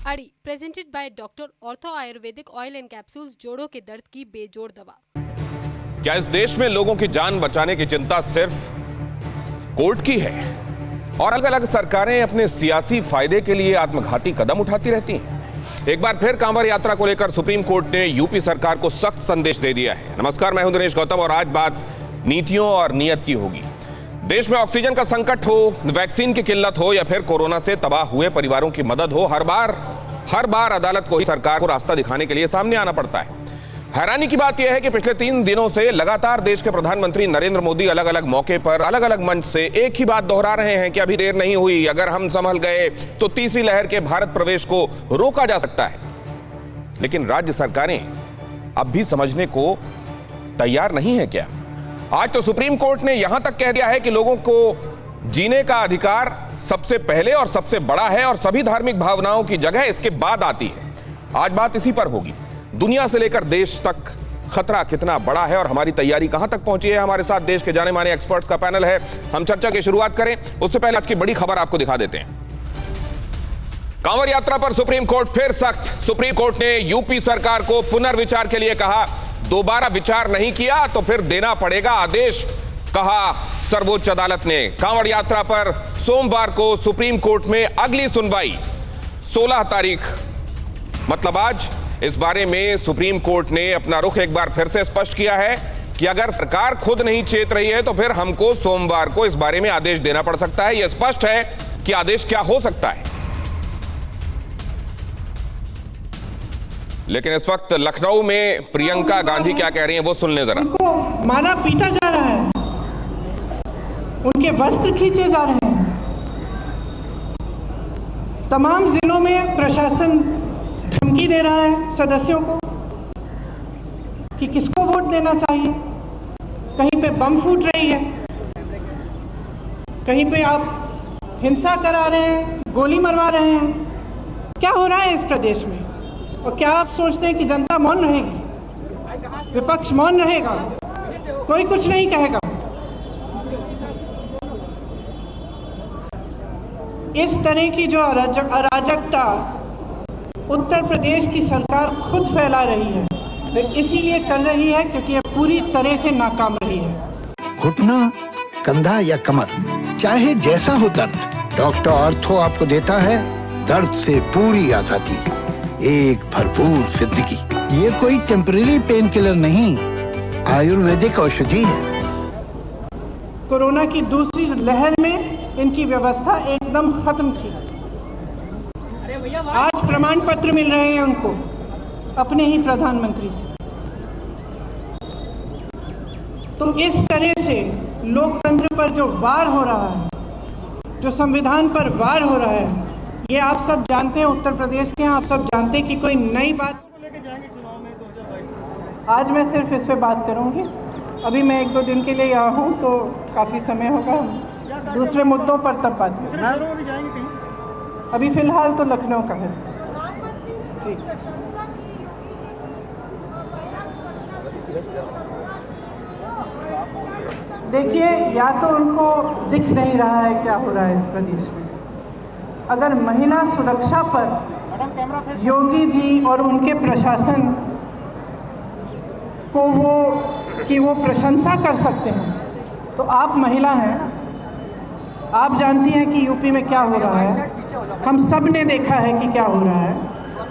अड़ी presented by doctor ortho Ayurvedic oil and capsules, जोड़ों के दर्द की बेजोड़ दवा। क्या इस देश में लोगों की जान बचाने की चिंता सिर्फ कोर्ट की है और अलग अलग सरकारें अपने सियासी फायदे के लिए आत्मघाती कदम उठाती रहती हैं? एक बार फिर कांवड़ यात्रा को लेकर सुप्रीम कोर्ट ने यूपी सरकार को सख्त संदेश दे दिया है। नमस्कार, मैं हूं दिनेश गौतम और आज बात नीतियों और नियत की होगी। देश में ऑक्सीजन का संकट हो, वैक्सीन की किल्लत हो या फिर कोरोना से तबाह हुए परिवारों की मदद हो, हर बार अदालत को ही सरकार को रास्ता दिखाने के लिए सामने आना पड़ता है। हैरानी की बात यह है कि पिछले 3 दिनों से लगातार देश के प्रधानमंत्री नरेंद्र मोदी अलग अलग मौके पर अलग अलग मंच से एक ही बात दोहरा रहे हैं कि अभी देर नहीं हुई, अगर हम संभल गए तो तीसरी लहर के भारत प्रवेश को रोका जा सकता है। लेकिन राज्य सरकारें अब भी समझने को तैयार नहीं है क्या? आज तो सुप्रीम कोर्ट ने यहां तक कह दिया है कि लोगों को जीने का अधिकार सबसे पहले और सबसे बड़ा है और सभी धार्मिक भावनाओं की जगह इसके बाद आती है। आज बात इसी पर होगी। दुनिया से लेकर देश तक खतरा कितना बड़ा है और हमारी तैयारी कहां तक पहुंची है। हमारे साथ देश के जाने माने एक्सपर्ट्स का पैनल है। हम चर्चा की शुरुआत करें उससे पहले आज की बड़ी खबर आपको दिखा देते हैं। कांवड़ यात्रा पर सुप्रीम कोर्ट फिर सख्त। सुप्रीम कोर्ट ने यूपी सरकार को पुनर्विचार के लिए कहा, दोबारा विचार नहीं किया तो फिर देना पड़ेगा आदेश, कहा सर्वोच्च अदालत ने। कांवड़ यात्रा पर सोमवार को सुप्रीम कोर्ट में अगली सुनवाई 16 तारीख, मतलब आज। इस बारे में सुप्रीम कोर्ट ने अपना रुख एक बार फिर से स्पष्ट किया है कि अगर सरकार खुद नहीं चेत रही है तो फिर हमको सोमवार को इस बारे में आदेश देना पड़ सकता है। यह स्पष्ट है कि आदेश क्या हो सकता है। लेकिन इस वक्त लखनऊ में प्रियंका गांधी क्या कह रही हैं वो सुन लें जरा। उनको मारा पीटा जा रहा है, उनके वस्त्र खींचे जा रहे हैं। तमाम जिलों में प्रशासन धमकी दे रहा है सदस्यों को कि किसको वोट देना चाहिए। कहीं पे बम फूट रही है, कहीं पे आप हिंसा करा रहे हैं, गोली मरवा रहे हैं। क्या हो रहा है इस प्रदेश में? और क्या आप सोचते हैं कि जनता मौन रहेगी, विपक्ष मौन रहेगा, कोई कुछ नहीं कहेगा? इस तरह की जो अराजकता उत्तर प्रदेश की सरकार खुद फैला रही है, वे इसीलिए कर रही है क्योंकि ये पूरी तरह से नाकाम रही है। घुटना, कंधा या कमर, चाहे जैसा हो दर्द, डॉक्टर ऑर्थो आपको देता है दर्द से पूरी आजादी, एक भरपूर जिंदगी। ये कोई टेम्परेरी पेन किलर नहीं, आयुर्वेदिक औषधि है। कोरोना की दूसरी लहर में इनकी व्यवस्था एकदम खत्म थी। आज प्रमाण पत्र मिल रहे हैं उनको अपने ही प्रधानमंत्री से। तो इस तरह से लोकतंत्र पर जो वार हो रहा है, जो संविधान पर वार हो रहा है, ये आप सब जानते हैं। उत्तर प्रदेश के आप सब जानते हैं कि कोई नई बात आज मैं सिर्फ इस पे बात करूंगी। अभी मैं 1-2 दिन के लिए यहाँ हूँ तो काफ़ी समय होगा, दूसरे मुद्दों पर तब बात करेंगे। अभी फिलहाल तो लखनऊ का है जी। देखिए, या तो उनको दिख नहीं रहा है क्या हो रहा है इस प्रदेश में। अगर महिला सुरक्षा पर योगी जी और उनके प्रशासन को वो प्रशंसा कर सकते हैं तो आप महिला हैं, आप जानती हैं कि यूपी में क्या हो रहा है। हम सब ने देखा है कि क्या हो रहा है।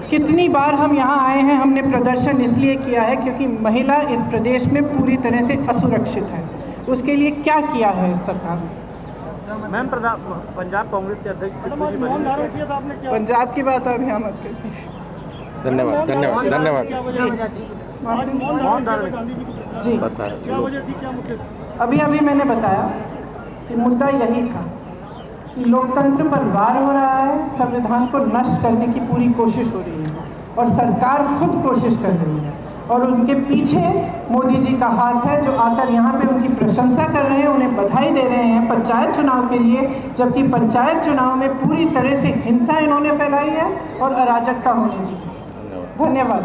कितनी बार हम यहाँ आए हैं, हमने प्रदर्शन इसलिए किया है क्योंकि महिला इस प्रदेश में पूरी तरह से असुरक्षित है। उसके लिए क्या किया है इस सरकार ने? मैम, पंजाब कांग्रेस के अध्यक्ष पंजाब की बात अब यहाँ मत करिए। धन्यवाद धन्यवाद धन्यवाद जी। अभी मैंने बताया कि मुद्दा यही था कि लोकतंत्र पर वार हो रहा है, संविधान को नष्ट करने की पूरी कोशिश हो रही है और सरकार खुद कोशिश कर रही है और उनके पीछे मोदी जी का हाथ है, जो आकर यहाँ पे उनकी प्रशंसा कर रहे हैं, उन्हें बधाई दे रहे हैं पंचायत चुनाव के लिए, जबकि पंचायत चुनाव में पूरी तरह से हिंसा इन्होंने फैलाई है और अराजकता होने दी है। धन्यवाद।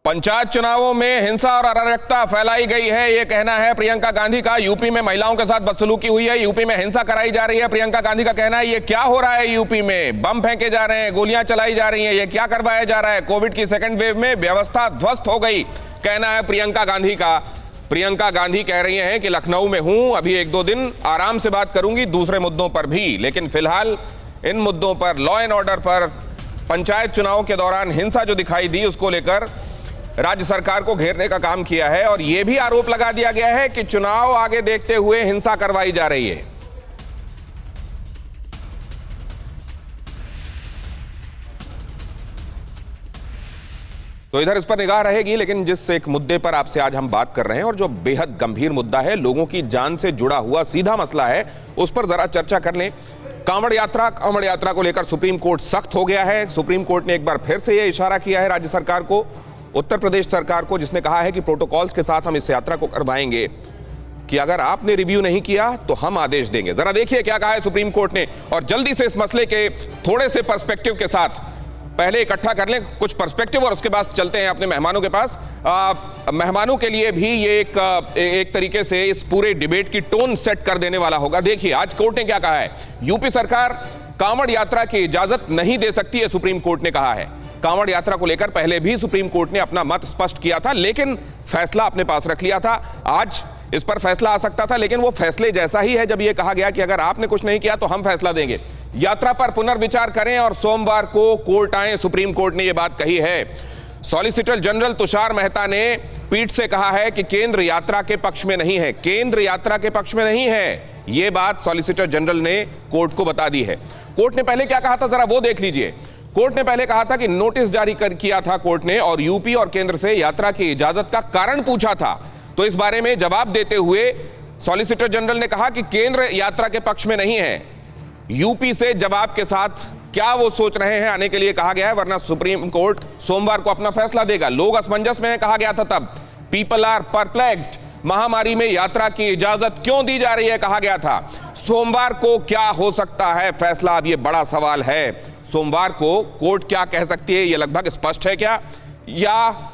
पंचायत चुनावों में हिंसा और अराजकता फैलाई गई है, यह कहना है प्रियंका गांधी का। यूपी में महिलाओं के साथ बदसलूकी हुई है, यूपी में हिंसा कराई जा रही है। प्रियंका गांधी का कहना है ये क्या हो रहा है, यूपी में बम फेंके जा रहे हैं, गोलियां चलाई जा रही हैं, ये क्या करवाया जा रहा है। कोविड की सेकंड वेव में व्यवस्था ध्वस्त हो गई, कहना है प्रियंका गांधी का। प्रियंका गांधी कह रही हैं कि लखनऊ में हूं, अभी 1-2 दिन आराम से बात करूंगी दूसरे मुद्दों पर भी, लेकिन फिलहाल इन मुद्दों पर, लॉ एंड ऑर्डर पर, पंचायत चुनाव के दौरान हिंसा जो दिखाई दी उसको लेकर राज्य सरकार को घेरने का काम किया है। और यह भी आरोप लगा दिया गया है कि चुनाव आगे देखते हुए हिंसा करवाई जा रही है। तो इधर इस पर निगाह रहेगी, लेकिन जिस एक मुद्दे पर आपसे आज हम बात कर रहे हैं और जो बेहद गंभीर मुद्दा है, लोगों की जान से जुड़ा हुआ सीधा मसला है, उस पर जरा चर्चा कर लें। कांवड़ यात्रा को लेकर सुप्रीम कोर्ट सख्त हो गया है। सुप्रीम कोर्ट ने एक बार फिर से यह इशारा किया है राज्य सरकार को, उत्तर प्रदेश सरकार को, जिसने कहा है कि प्रोटोकॉल्स के साथ हम इस यात्रा को करवाएंगे, कि अगर आपने रिव्यू नहीं किया तो हम आदेश देंगे। जरा देखिए क्या कहा है सुप्रीम कोर्ट ने, और जल्दी से इस मसले के थोड़े से पर्सपेक्टिव के साथ पहले इकट्ठा कर लें कुछ पर्सपेक्टिव और उसके बाद चलते हैं अपने मेहमानों के पास। मेहमानों के लिए भी ये एक तरीके से इस पूरे डिबेट की टोन सेट कर देने वाला होगा। देखिए आज कोर्ट ने क्या कहा है। यूपी सरकार कांवड़ यात्रा की इजाजत नहीं दे सकती है, सुप्रीम कोर्ट ने कहा है। कांवड़ यात्रा को लेकर पहले भी सुप्रीम कोर्ट ने अपना मत स्पष्ट किया था, लेकिन फैसला अपने पास रख लिया था। आज इस पर फैसला आ सकता था, लेकिन वो फैसले जैसा ही है जब यह कहा गया कि अगर आपने कुछ नहीं किया तो हम फैसला देंगे, यात्रा पर पुनर्विचार करें और सोमवार को कोर्ट आए। सुप्रीम कोर्ट ने यह बात कही है। सॉलिसिटर जनरल तुषार मेहता ने पीठ से कहा है कि केंद्र यात्रा के पक्ष में नहीं है, केंद्र यात्रा के पक्ष में नहीं है। यह बात सॉलिसिटर जनरल ने कोर्ट को बता दी है। कोर्ट ने पहले क्या कहा था जरा वो देख लीजिए। कोर्ट ने पहले कहा था कि नोटिस जारी किया था कोर्ट ने, और यूपी और केंद्र से यात्रा की इजाजत का कारण पूछा था। तो इस बारे में जवाब देते हुए सॉलिसिटर जनरल ने कहा कि केंद्र यात्रा के पक्ष में नहीं है। यूपी से जवाब के साथ क्या वो सोच रहे हैं आने के लिए कहा गया है, वरना सुप्रीम कोर्ट सोमवार को अपना फैसला देगा। लोग असमंजस में कहा गया था तब। पीपल आर परप्लेक्स्ड, महामारी में यात्रा की इजाजत क्यों दी जा रही है, कहा गया था। सोमवार को क्या हो सकता है फैसला, अब ये बड़ा सवाल है। सोमवार को कोर्ट क्या कह सकती है, ये लगभग स्पष्ट है क्या, या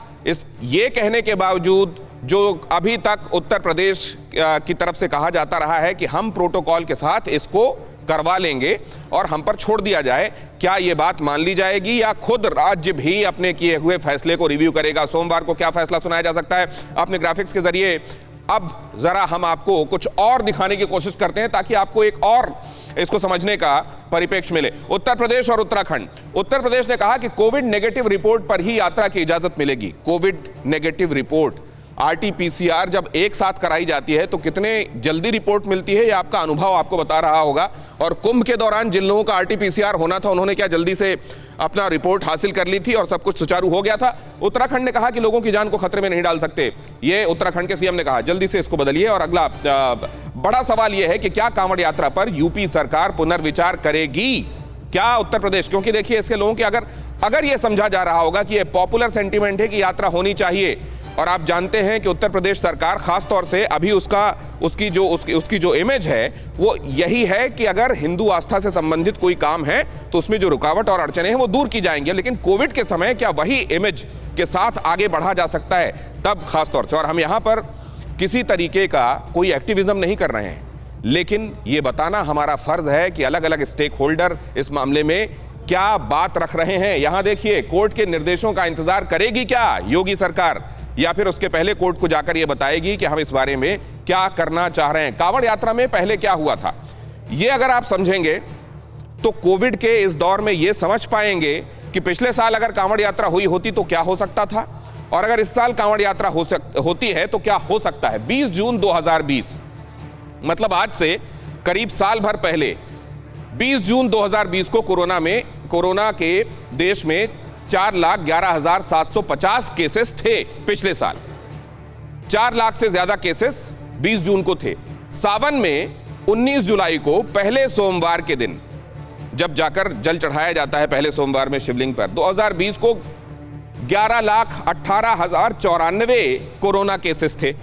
ये कहने के बावजूद जो अभी तक उत्तर प्रदेश की तरफ से कहा जाता रहा है कि हम प्रोटोकॉल के साथ इसको करवा लेंगे और हम पर छोड़ दिया जाए, क्या ये बात मान ली जाएगी या खुद राज्य भी अपने किए हुए फैसले को रिव्यू करेगा। सोमवार को क्या फैसला सुनाया जा सकता है, अपने ग्राफिक्स के जरिए अब जरा हम आपको कुछ और दिखाने की कोशिश करते हैं ताकि आपको एक और इसको समझने का परिप्रेक्ष्य मिले। उत्तर प्रदेश और उत्तराखंड। उत्तर प्रदेश ने कहा कि कोविड नेगेटिव रिपोर्ट पर ही यात्रा की इजाजत मिलेगी। कोविड नेगेटिव रिपोर्ट, RT-PCR जब एक साथ कराई जाती है तो कितने जल्दी रिपोर्ट मिलती है, ये आपका अनुभव आपको बता रहा होगा। और कुंभ के दौरान जिन लोगों का RT-PCR होना था उन्होंने क्या जल्दी से अपना रिपोर्ट हासिल कर ली थी और सब कुछ सुचारू हो गया था। उत्तराखंड ने कहा कि लोगों की जान को खतरे में नहीं डाल सकते, ये उत्तराखंड के सीएम ने कहा। जल्दी से इसको बदलिए। और अगला बड़ा सवाल यह है कि क्या कांवड़ यात्रा पर यूपी सरकार पुनर्विचार करेगी, क्या उत्तर प्रदेश, क्योंकि देखिए इसके लोगों की अगर यह समझा जा रहा होगा कि यह पॉपुलर सेंटीमेंट है कि यात्रा होनी चाहिए, और आप जानते हैं कि उत्तर प्रदेश सरकार खास तौर से अभी उसकी जो इमेज है वो यही है कि अगर हिंदू आस्था से संबंधित कोई काम है तो उसमें जो रुकावट और अड़चने हैं वो दूर की जाएंगी। लेकिन कोविड के समय क्या वही इमेज के साथ आगे बढ़ा जा सकता है, तब खास तौर से। और हम यहां पर किसी तरीके का कोई एक्टिविज्म नहीं कर रहे हैं, लेकिन ये बताना हमारा फर्ज है कि अलग अलग स्टेक होल्डर इस मामले में क्या बात रख रहे हैं। यहां देखिए, कोर्ट के निर्देशों का इंतजार करेगी क्या योगी सरकार, या फिर उसके पहले कोर्ट को जाकर यह बताएगी कि हम इस बारे में क्या करना चाह रहे हैं। कांवड़ यात्रा में पहले क्या हुआ था, यह अगर आप समझेंगे तो कोविड के इस दौर में यह समझ पाएंगे कि पिछले साल अगर कांवड़ यात्रा हुई होती तो क्या हो सकता था, और अगर इस साल कांवड़ यात्रा होती है तो क्या हो सकता है। 20 जून 2020, मतलब आज से करीब साल भर पहले 20 जून 2020 को कोरोना के देश में 4,11,750 केसेस थे। पिछले साल 4 लाख से ज्यादा केसेस 20 जून को थे। सावन में 19 जुलाई को पहले सोमवार के दिन जब जाकर जल चढ़ाया जाता है पहले सोमवार में शिवलिंग पर, 2020 को 11,18,094 कोरोना केसेस थे।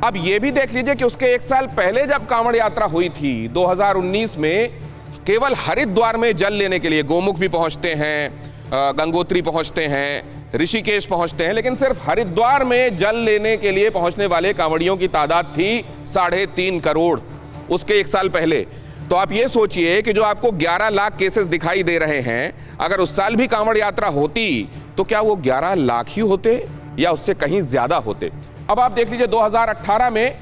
अब यह भी देख लीजिए कि उसके एक साल पहले जब कांवड़ यात्रा हुई थी 2019 में, केवल हरिद्वार में जल लेने के लिए गोमुख भी पहुंचते हैं, गंगोत्री पहुंचते हैं, ऋषिकेश पहुंचते हैं, लेकिन सिर्फ हरिद्वार में जल लेने के लिए पहुंचने वाले कांवड़ियों की तादाद थी 3.5 करोड़ उसके 1 साल पहले। तो आप ये सोचिए कि जो आपको 11 लाख केसेस दिखाई दे रहे हैं, अगर उस साल भी कांवड़ यात्रा होती तो क्या वो 11 लाख ही होते या उससे कहीं ज्यादा होते। अब आप देख लीजिए 2018 में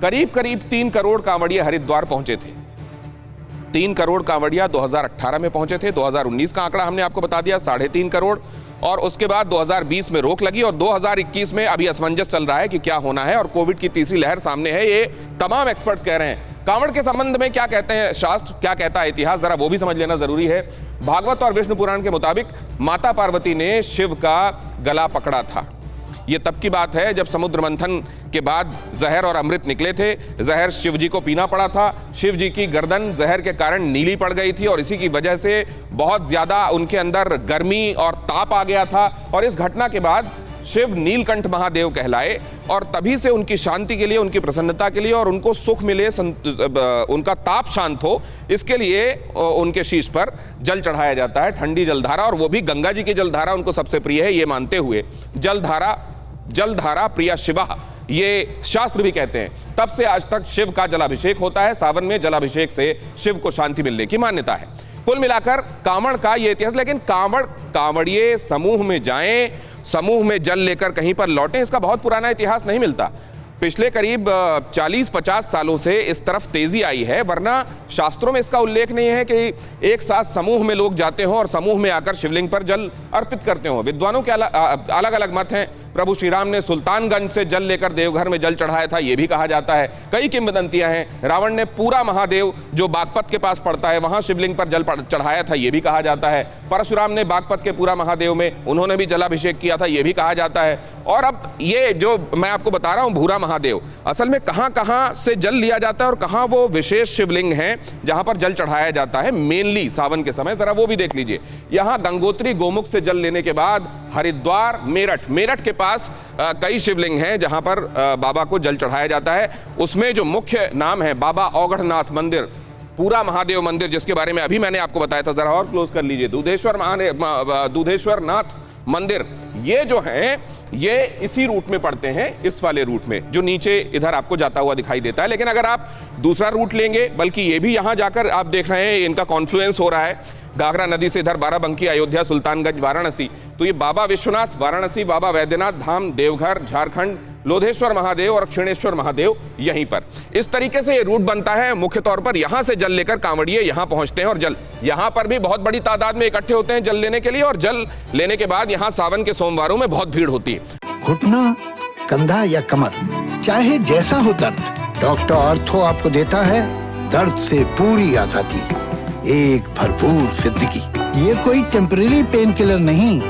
करीब 3 करोड़ कांवड़िया हरिद्वार पहुंचे थे। 3 करोड़ कांवड़िया 2018 में पहुंचे थे। 2019 का आंकड़ा हमने आपको बता दिया 3.5 करोड़, और उसके बाद 2020 में रोक लगी और 2021 में अभी असमंजस चल रहा है कि क्या होना है, और कोविड की तीसरी लहर सामने है, ये तमाम एक्सपर्ट्स कह रहे हैं। कांवड़ के संबंध में क्या कहते हैं शास्त्र, क्या कहता है इतिहास, जरा वो भी समझ लेना जरूरी है। भागवत और विष्णु पुराण के मुताबिक माता पार्वती ने शिव का गला पकड़ा था। ये तब की बात है जब समुद्र मंथन के बाद जहर और अमृत निकले थे। जहर शिव जी को पीना पड़ा था। शिव जी की गर्दन जहर के कारण नीली पड़ गई थी और इसी की वजह से बहुत ज्यादा उनके अंदर गर्मी और ताप आ गया था, और इस घटना के बाद शिव नीलकंठ महादेव कहलाए, और तभी से उनकी शांति के लिए, उनकी प्रसन्नता के लिए और उनको सुख मिले, उनका ताप शांत हो, इसके लिए उनके शीश पर जल चढ़ाया जाता है, ठंडी जलधारा, और वो भी गंगा जी की जलधारा उनको सबसे प्रिय है, ये मानते हुए जलधारा प्रिया शिवा, ये शास्त्र भी कहते हैं। तब से आज तक शिव का जलाभिषेक होता है। सावन में जलाभिषेक से शिव को शांति मिलने की मान्यता है। कुल मिलाकर कांवड़ का ये इतिहास। लेकिन कांवड़िए समूह में जाएं, समूह में जल लेकर कहीं पर लौटें, इसका बहुत पुराना इतिहास नहीं मिलता। पिछले करीब 40-50 सालों से इस तरफ तेजी आई है, वरना शास्त्रों में इसका उल्लेख नहीं है कि एक साथ समूह में लोग जाते हों और समूह में आकर शिवलिंग पर जल अर्पित करते हों। विद्वानों के अलग अलग मत हैं। प्रभु श्री राम ने सुल्तानगंज से जल लेकर देवघर में जल चढ़ाया था, यह भी कहा जाता है। कई किंवदंतियां हैं। रावण ने पूरा महादेव जो बागपत के पास पड़ता है वहां शिवलिंग पर जल चढ़ाया था, यह भी कहा जाता है। परशुराम ने बागपत के पूरा महादेव में उन्होंने भी जलाभिषेक किया था, यह भी कहा जाता है। और अब ये जो मैं आपको बता रहा हूं भूरा महादेव, असल में कहां से जल लिया जाता है और कहां वो विशेष शिवलिंग हैं जहां पर जल चढ़ाया जाता है मेनली सावन के समय, जरा वो भी देख लीजिए। यहां गंगोत्री गोमुख से जल लेने के बाद हरिद्वार, मेरठ के पास कई शिवलिंग हैं जहां पर बाबा को जल चढ़ाया जाता है। उसमें जो मुख्य नाम है बाबा औगढ़नाथ मंदिर, पूरा महादेव मंदिर, जिसके बारे में अभी मैंने आपको बताया था, जरा और क्लोज कर लीजिए। दूधेश्वर नाथ मंदिर, ये जो हैं ये इसी रूट में पड़ते हैं, इस वाले रूट में जो नीचे इधर आपको जाता हुआ दिखाई देता है। लेकिन अगर आप दूसरा रूट लेंगे, बल्कि ये भी यहां जाकर आप देख रहे हैं इनका कॉन्फ्लुएंस हो रहा है घाघरा नदी से, इधर बाराबंकी, अयोध्या, सुल्तानगंज, वाराणसी। तो ये बाबा विश्वनाथ वाराणसी, बाबा वैद्यनाथ धाम देवघर झारखंड, लोधेश्वर महादेव और क्षीणेश्वर महादेव यहीं पर। इस तरीके से ये रूट बनता है। मुख्य तौर पर यहां से जल लेकर कांवड़िए यहां पहुंचते हैं और जल यहां पर भी बहुत बड़ी तादाद में इकट्ठे होते हैं जल लेने के लिए, और जल लेने के बाद यहां सावन के सोमवारों में बहुत भीड़ होती है। घुटना, कंधा या कमर, चाहे जैसा हो दर्द, डॉक्टर ऑर्थो आपको देता है दर्द से पूरी आजादी, एक भरपूर जिंदगी। ये कोई टेम्परेरी पेन किलर नहीं,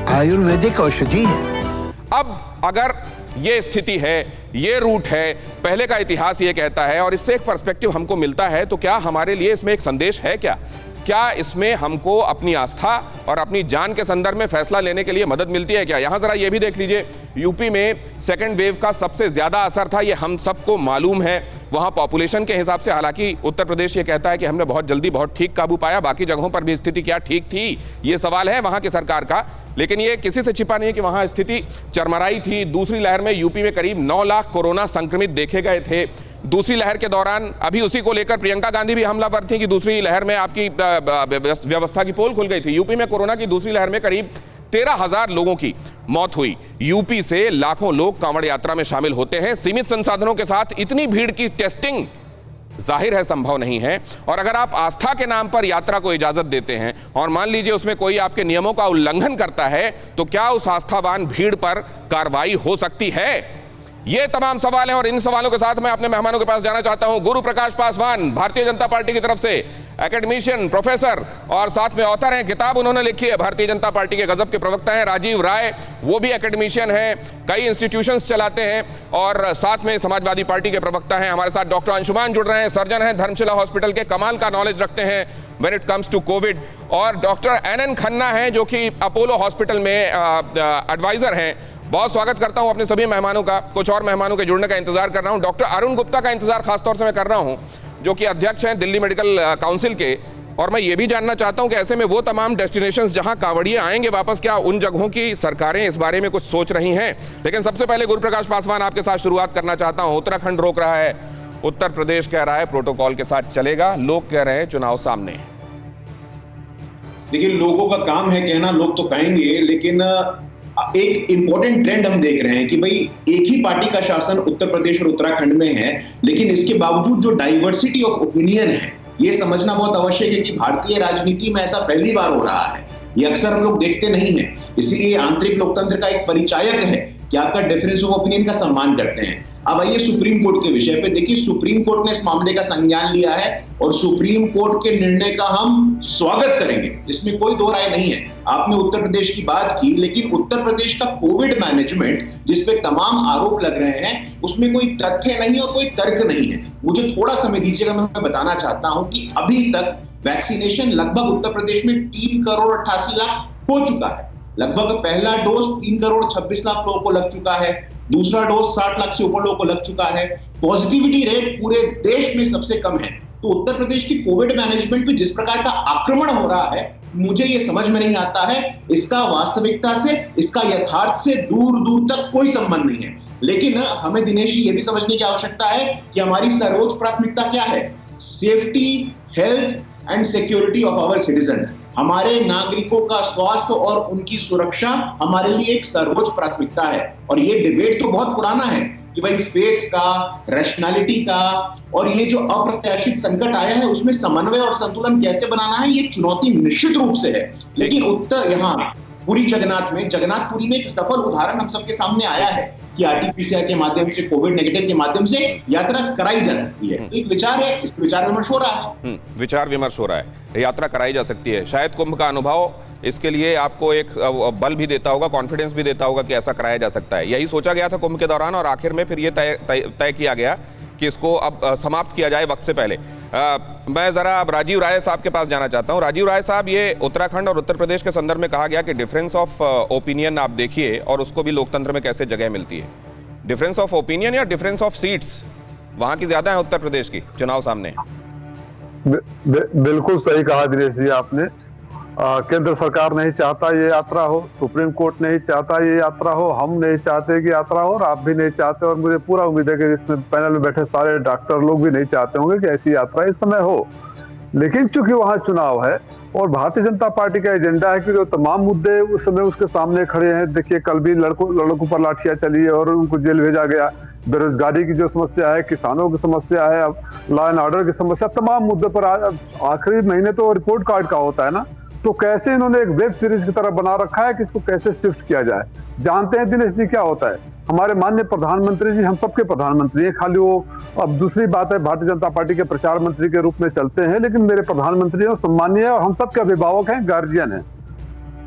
आयुर्वेदिक औषधि है। अब अगर ये स्थिति है, ये रूट है, पहले का इतिहास ये कहता है और इससे एक पर्सपेक्टिव हमको मिलता है, तो क्या हमारे लिए इसमें एक संदेश है? क्या इसमें हमको अपनी आस्था और अपनी जान के संदर्भ में फैसला लेने के लिए मदद मिलती है क्या? यहां जरा ये भी देख लीजिए, यूपी में सेकेंड वेव का सबसे ज्यादा असर था, ये हम सबको मालूम है। वहां पॉपुलेशन के हिसाब से, हालांकि उत्तर प्रदेश ये कहता है कि हमने बहुत जल्दी बहुत ठीक काबू पाया, बाकी जगहों पर भी स्थिति क्या ठीक थी, ये सवाल है वहां की सरकार का। लेकिन ये किसी से छिपा नहीं है कि वहां स्थिति चरमराई थी। दूसरी लहर में यूपी में करीब 9 लाख कोरोना संक्रमित देखे गए थे। दूसरी लहर के दौरान अभी उसी को लेकर प्रियंका गांधी भी हमलावर थी कि दूसरी लहर में आपकी व्यवस्था की पोल खुल गई थी। यूपी में कोरोना की दूसरी लहर में करीब 13,000 लोगों की मौत हुई। यूपी से लाखों लोग कांवड़ यात्रा में शामिल होते हैं। सीमित संसाधनों के साथ इतनी भीड़ की टेस्टिंग जाहिर है संभव नहीं है। और अगर आप आस्था के नाम पर यात्रा को इजाजत देते हैं और मान लीजिए उसमें कोई आपके नियमों का उल्लंघन करता है, तो क्या उस आस्थावान भीड़ पर कार्रवाई हो सकती है? ये तमाम सवाल हैं और इन सवालों के साथ मैं अपने मेहमानों के पास जाना चाहता हूं। गुरु प्रकाश पासवान, भारतीय जनता पार्टी की तरफ से एकेडमिशियन, प्रोफेसर और साथ में ऑथर हैं, किताब उन्होंने लिखी है। भारतीय जनता पार्टी के गजब के प्रवक्ता हैं राजीव राय, वो भी एकेडमिशियन हैं, कई इंस्टीट्यूशंस चलाते हैं और साथ में समाजवादी पार्टी के प्रवक्ता हैं। हमारे साथ डॉक्टर अंशुमान जुड़ रहे हैं, सर्जन हैं, धर्मशिला हॉस्पिटल के, कमाल का नॉलेज रखते हैं when it comes to Covid. और डॉक्टर NN खन्ना हैं जो कि अपोलो हॉस्पिटल में एडवाइजर हैं। बहुत स्वागत करता हूं अपने सभी मेहमानों का। कुछ और मेहमानों के जुड़ने का इंतजार कर रहा हूं। डॉक्टर अरुण गुप्ता का इंतजार खासतौर से मैं कर रहा हूं, जो कि अध्यक्ष हैं दिल्ली मेडिकल काउंसिल के। और मैं ये भी जानना चाहता हूं कि ऐसे में वो तमाम डेस्टिनेशंस जहां कांवड़िए आएंगे वापस, क्या उन जगहों की सरकारें इस बारे में कुछ सोच रही हैं? लेकिन सबसे पहले गुरुप्रकाश पासवान, आपके साथ शुरुआत करना चाहता हूं। उत्तराखंड रोक रहा है, उत्तर प्रदेश कह रहा है प्रोटोकॉल के साथ चलेगा, लोग कह रहे हैं चुनाव सामने। देखिए, लोगों का काम है कहना, लोग तो कहेंगे, लेकिन एक इंपॉर्टेंट ट्रेंड हम देख रहे हैं कि भाई एक ही पार्टी का शासन उत्तर प्रदेश और उत्तराखंड में है, लेकिन इसके बावजूद जो डाइवर्सिटी ऑफ ओपिनियन है, ये समझना बहुत आवश्यक है कि भारतीय राजनीति में ऐसा पहली बार हो रहा है। ये अक्सर हम लोग देखते नहीं है। इसीलिए आंतरिक लोकतंत्र का एक परिचायक है कि आपका डिफरेंस ऑफ ओपिनियन का सम्मान करते हैं। अब आइए सुप्रीम कोर्ट के विषय पे। देखिए, सुप्रीम कोर्ट ने इस मामले का संज्ञान लिया है और सुप्रीम कोर्ट के निर्णय का हम स्वागत करेंगे, इसमें कोई दो राय नहीं है। आपने उत्तर प्रदेश की बात की, लेकिन उत्तर प्रदेश का कोविड मैनेजमेंट जिसपे तमाम आरोप लग रहे हैं, उसमें कोई तथ्य नहीं और कोई तर्क नहीं है। मुझे थोड़ा समय दीजिएगा, मैं बताना चाहता हूं कि अभी तक वैक्सीनेशन लगभग उत्तर प्रदेश में 3 करोड़ 88 लाख हो चुका है। लगभग पहला डोज 3 करोड़ 26 लाख लोगों को लग चुका है, दूसरा डोज 60 लाख से ऊपर लोगों को लग चुका है। पॉजिटिविटी रेट पूरे देश में सबसे कम है। तो उत्तर प्रदेश की कोविड मैनेजमेंट पे जिस प्रकार का आक्रमण हो रहा है, मुझे ये समझ में नहीं आता है। इसका वास्तविकता से, इसका यथार्थ से दूर दूर तक कोई संबंध नहीं है। लेकिन हमें दिनेश जी ये भी समझने की आवश्यकता है कि हमारी सर्वोच्च प्राथमिकता क्या है। Safety, health and security of our citizens. हमारे नागरिकों का स्वास्थ्य और उनकी सुरक्षा हमारे लिए एक सर्वोच्च प्राथमिकता है। और ये डिबेट तो बहुत पुराना है कि भाई फेथ का, रैशनैलिटी का और ये जो अप्रत्याशित संकट आया है उसमें समन्वय और संतुलन कैसे बनाना है, ये चुनौती निश्चित रूप से है। लेकिन उत्तर यहाँ पूरी जगन्नाथपुरी में एक सफल उदाहरण हम सबके सामने आया है कि आरटीपीसीआर के माध्यम से, कोविड नेगेटिव के माध्यम से यात्रा कराई जा सकती है। एक विचार है, इस विचार विमर्श हो रहा है। विचार विमर्श हो रहा है, यात्रा कराई जा सकती है। शायद कुंभ का अनुभव इसके लिए आपको एक बल भी देता होगा, कॉन्फिडेंस भी देता होगा कि ऐसा कराया जा सकता है। यही सोचा गया था कुंभ के दौरान और आखिर में फिर ये तय किया गया कि इसको अब समाप्त किया जाए वक्त से पहले। मैं जरा अब राजीव राय साहब के पास जाना चाहता हूं। राजीव राय साहब, ये उत्तराखंड और उत्तर प्रदेश के संदर्भ में कहा गया कि डिफरेंस ऑफ ओपिनियन आप देखिए और उसको भी लोकतंत्र में कैसे जगह मिलती है। डिफरेंस ऑफ ओपिनियन या डिफरेंस ऑफ सीट्स वहां की ज्यादा है उत्तर प्रदेश की चुनाव सामने? बिल्कुल सही कहा दिनेश जी आपने। केंद्र सरकार नहीं चाहता ये यात्रा हो, सुप्रीम कोर्ट नहीं चाहता ये यात्रा हो, हम नहीं चाहते कि यात्रा हो और आप भी नहीं चाहते, और मुझे पूरा उम्मीद है कि इसमें पैनल में बैठे सारे डॉक्टर लोग भी नहीं चाहते होंगे कि ऐसी यात्रा इस समय हो। लेकिन चूंकि वहां चुनाव है और भारतीय जनता पार्टी का एजेंडा है कि जो तमाम मुद्दे उस समय उसके सामने खड़े हैं। देखिए, कल भी लड़कों पर लाठियां चली और उनको जेल भेजा गया। बेरोजगारी की जो समस्या है, किसानों की समस्या है, लॉ एंड ऑर्डर की समस्या, तमाम मुद्दों पर आखिरी महीने तो रिपोर्ट कार्ड का होता है ना। तो कैसे इन्होंने एक वेब सीरीज की तरह बना रखा है कि इसको कैसे शिफ्ट किया जाए। जानते हैं दिनेश जी क्या होता है, हमारे माननीय प्रधानमंत्री जी हम सबके प्रधानमंत्री हैं, खाली वो अब दूसरी बात है भारतीय जनता पार्टी के प्रचार मंत्री के रूप में चलते हैं, लेकिन मेरे प्रधानमंत्री हैं, सम्मानीय और हम सबके अभिभावक हैं, गार्जियन हैं।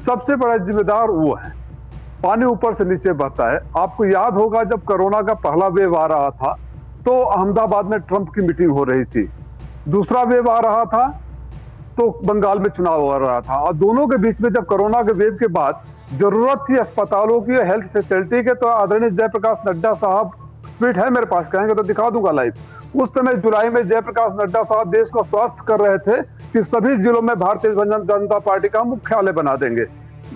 सबसे बड़ा जिम्मेदार वो है। पानी ऊपर से नीचे बहता है। आपको याद होगा जब कोरोना का पहला वेव आ रहा था तो अहमदाबाद में ट्रंप की मीटिंग हो रही थी, दूसरा वेव आ रहा था तो बंगाल में चुनाव हो रहा था, और दोनों के बीच में जब कोरोना के वेव के बाद जरूरत थी अस्पतालों की, हेल्थ फैसिलिटी के, तो आदरणीय जयप्रकाश नड्डा साहब, ट्वीट है मेरे पास, कहेंगे तो दिखा दूंगा लाइव। उस समय जुलाई में जयप्रकाश नड्डा साहब देश को स्वस्थ कर रहे थे कि सभी जिलों में भारतीय जनता पार्टी का मुख्यालय बना देंगे।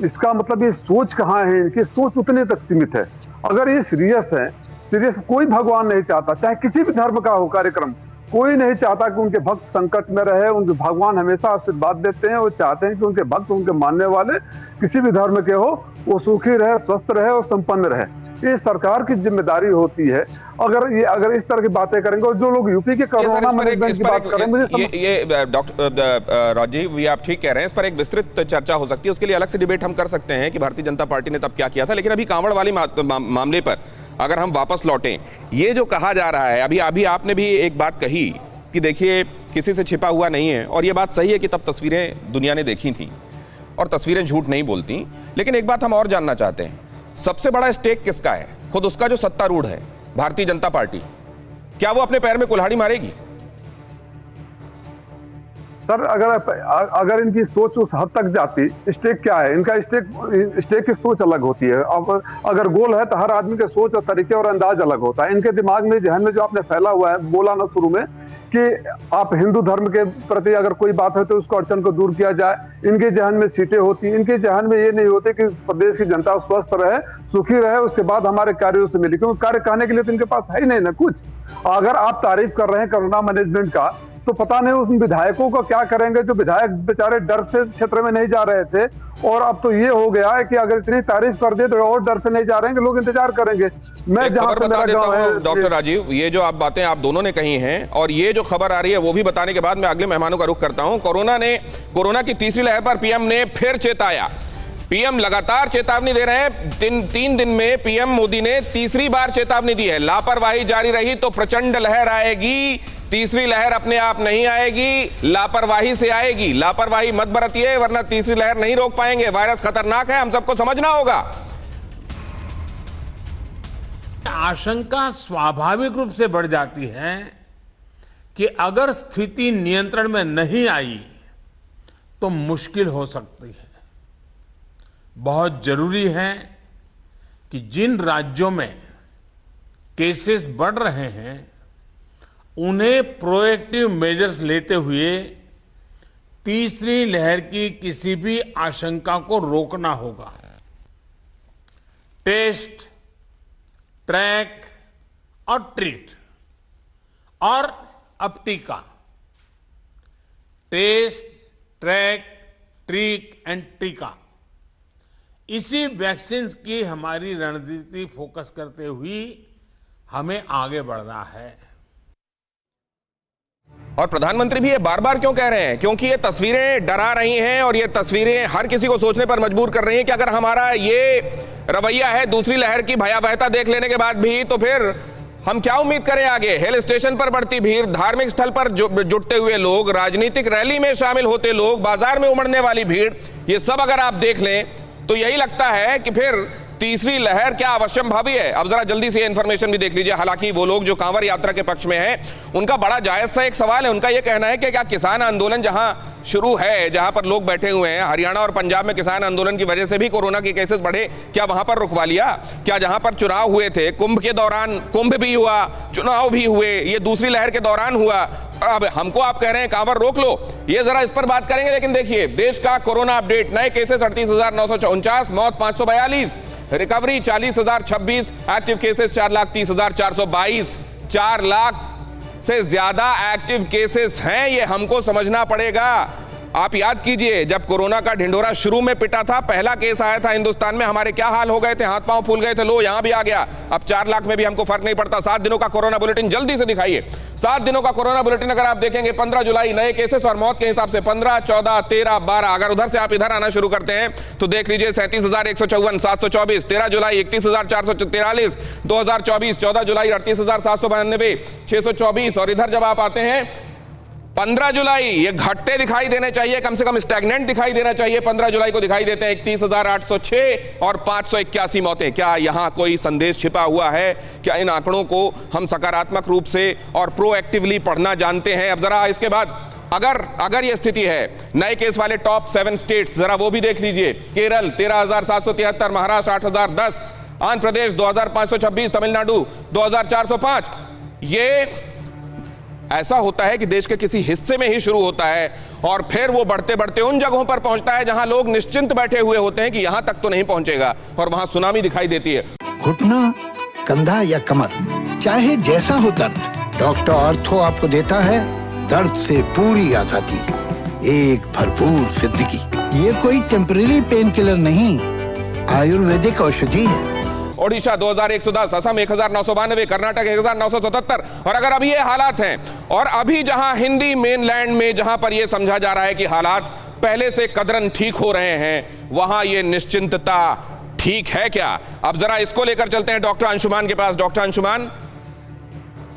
इसका मतलब ये सोच कहाँ है, इनकी सोच उतनी तक सीमित है। अगर ये सीरियस है, सीरियस, कोई भगवान नहीं चाहता, चाहे किसी भी धर्म का हो कार्यक्रम, कोई नहीं चाहता कि उनके भक्त संकट में रहे। उनके भगवान हमेशा आशीर्वाद देते हैं, वो चाहते हैं कि उनके भक्त, उनके मानने वाले किसी भी धर्म के हो, वो सुखी रहे, स्वस्थ रहे और संपन्न रहे। ये सरकार की जिम्मेदारी होती है। अगर इस तरह की बातें करेंगे, और जो लोग यूपी के कोरोना मैनेजमेंट की बात करेंगे, ये डॉक्टर राजीव, ये आप ठीक कह रहे हैं, इस पर एक विस्तृत चर्चा हो सकती है, उसके लिए अलग से डिबेट हम कर सकते हैं कि भारतीय जनता पार्टी ने तब क्या किया था। लेकिन अभी कांवड़ वाली मामले पर अगर हम वापस लौटें, ये जो कहा जा रहा है, अभी आपने भी एक बात कही कि देखिए किसी से छिपा हुआ नहीं है, और ये बात सही है कि तब तस्वीरें दुनिया ने देखी थी और तस्वीरें झूठ नहीं बोलती। लेकिन एक बात हम और जानना चाहते हैं, सबसे बड़ा स्टेक किसका है? खुद उसका जो सत्तारूढ़ है भारतीय जनता पार्टी, क्या वो अपने पैर में कुल्हाड़ी मारेगी? सर, अगर इनकी सोच उस हद तक जाती, स्टेक क्या है इनका, स्टेक की सोच अलग होती है। अगर गोल है तो हर आदमी के सोच और तरीके और अंदाज अलग होता है। इनके दिमाग में, जहन में जो आपने फैला हुआ है, बोला ना शुरू में कि आप हिंदू धर्म के प्रति अगर कोई बात है तो उसको अड़चन को दूर किया जाए। इनके जहन में सीटें होती, इनके जहन में ये नहीं होते कि प्रदेश की जनता स्वस्थ रहे, सुखी रहे, उसके बाद हमारे कार्यों से मिले, क्योंकि कार्य कहने के लिए तो इनके पास है ही नहीं ना कुछ। अगर आप तारीफ कर रहे हैं कोरोना मैनेजमेंट का, तो पता नहीं उस विधायकों को क्या करेंगे जो विधायक बेचारे डर से क्षेत्र में नहीं जा रहे थे, और अब तो ये हो गया है कि अगर इतनी तारीफ कर दे तो और डर से नहीं जा रहे हैं, लोग इंतजार करेंगे। मैं जहां पे मेरा गांव है, डॉक्टर राजीव, ये जो आप बातें आप दोनों ने कही हैं और ये जो खबर आ रही है वो भी बताने के बाद मैं अगले मेहमानों का रुख करता हूं। कोरोना की तीसरी लहर पर पीएम ने फिर चेताया। पीएम लगातार चेतावनी दे रहे हैं। तीन दिन में पीएम मोदी ने तीसरी बार चेतावनी दी है। लापरवाही जारी रही तो प्रचंड लहर आएगी। तीसरी लहर अपने आप नहीं आएगी, लापरवाही से आएगी। लापरवाही मत बरतिए वरना तीसरी लहर नहीं रोक पाएंगे। वायरस खतरनाक है, हम सबको समझना होगा। आशंका स्वाभाविक रूप से बढ़ जाती है कि अगर स्थिति नियंत्रण में नहीं आई तो मुश्किल हो सकती है। बहुत जरूरी है कि जिन राज्यों में केसेस बढ़ रहे हैं उन्हें प्रोएक्टिव मेजर्स लेते हुए तीसरी लहर की किसी भी आशंका को रोकना होगा। टेस्ट, ट्रैक और ट्रीट और अब टीका। टेस्ट, ट्रैक, ट्रीट एंड टीका, इसी वैक्सीन की हमारी रणनीति फोकस करते हुए हमें आगे बढ़ना है। और प्रधानमंत्री भी ये बार बार क्यों कह रहे हैं? क्योंकि ये तस्वीरें डरा रही हैं और ये तस्वीरें हर किसी को सोचने पर मजबूर कर रही हैं कि अगर हमारा ये रवैया है दूसरी लहर की भयावहता देख लेने के बाद भी, तो फिर हम क्या उम्मीद करें आगे। हिल स्टेशन पर बढ़ती भीड़, धार्मिक स्थल पर जुटते हुए लोग, राजनीतिक रैली में शामिल होते लोग, बाजार में उमड़ने वाली भीड़, ये सब अगर आप देख लें तो यही लगता है कि फिर तीसरी लहर क्या अवश्यंभावी है। अब जरा जल्दी से इंफॉर्मेशन भी देख लीजिए। हालांकि वो लोग जो कांवड़ यात्रा के पक्ष में हैं, उनका बड़ा जायज सा एक सवाल है। उनका ये कहना है कि क्या किसान आंदोलन जहां शुरू है, जहां पर लोग बैठे हुए हैं, हरियाणा और पंजाब में किसान आंदोलन की वजह से भी कोरोना के केसेस बढ़े, क्या वहां पर रुकवा लिया? क्या जहां पर चुनाव हुए थे, कुंभ के दौरान कुंभ भी हुआ, चुनाव भी हुए, ये दूसरी लहर के दौरान हुआ, अब हमको आप कह रहे हैं कांवड़ रोक लो? ये जरा इस पर बात करेंगे। लेकिन देखिए देश का कोरोना अपडेट, नए केसेस 38,949, मौत 542, रिकवरी 40,026, एक्टिव केसेस 4,30,422। 4 लाख से ज्यादा एक्टिव केसेस हैं, ये हमको समझना पड़ेगा। आप याद कीजिए जब कोरोना का ढिंढोरा शुरू में पिटा था, पहला केस आया था हिंदुस्तान में, हमारे क्या हाल हो गए थे, हाथ पांव फूल गए थे, लो यहां भी आ गया। अब 4 लाख में भी हमको फर्क नहीं पड़ता। 7 दिनों का कोरोना बुलेटिन जल्दी से दिखाइए। 7 दिनों का कोरोना बुलेटिन अगर आप देखेंगे, 15 जुलाई नए केसेस और मौत के हिसाब से 15, 14, 13, 12। अगर उधर से आप इधर आना शुरू करते हैं तो देख लीजिए 37,154, 724, 13 जुलाई 31,443, 2024 14 जुलाई 38,792, 624। और इधर जब आप आते हैं 15 जुलाई, ये घटते दिखाई देने चाहिए, कम से कम स्टैग्नेंट दिखाई देना चाहिए। 15 जुलाई को दिखाई देते हैं 31,806 और 581 मौतें। क्या यहां कोई संदेश छिपा हुआ है? क्या इन आंकड़ों को हम सकारात्मक रूप से और प्रोएक्टिवली पढ़ना जानते हैं? अब जरा इसके बाद अगर ये स्थिति है, नए केस वाले टॉप 7 स्टेट्स जरा वो भी देख लीजिए। केरल 13,773, महाराष्ट्र 8,010, आंध्र प्रदेश 2,526, तमिलनाडु 2,405। ये ऐसा होता है कि देश के किसी हिस्से में ही शुरू होता है और फिर वो बढ़ते बढ़ते उन जगहों पर पहुंचता है जहां लोग निश्चिंत बैठे हुए होते हैं कि यहां तक तो नहीं पहुंचेगा, और वहां सुनामी दिखाई देती है। घुटना, कंधा या कमर, चाहे जैसा हो दर्द, डॉक्टर ऑर्थो आपको देता है दर्द से पूरी आजादी, एक भरपूर जिंदगी। ये कोई टेम्परेरी पेन किलर नहीं, आयुर्वेदिक औषधि है। ओडिशा 2,110, असम 1,992, कर्नाटक 1,977। और अगर अभी ये हालात हैं, और अभी जहां हिंदी मेनलैंड में जहां पर ये समझा जा रहा है कि हालात पहले से कदरन ठीक हो रहे हैं, वहां ये निश्चिंतता ठीक है क्या? अब जरा इसको लेकर चलते हैं डॉक्टर अंशुमान के पास। डॉक्टर अंशुमान,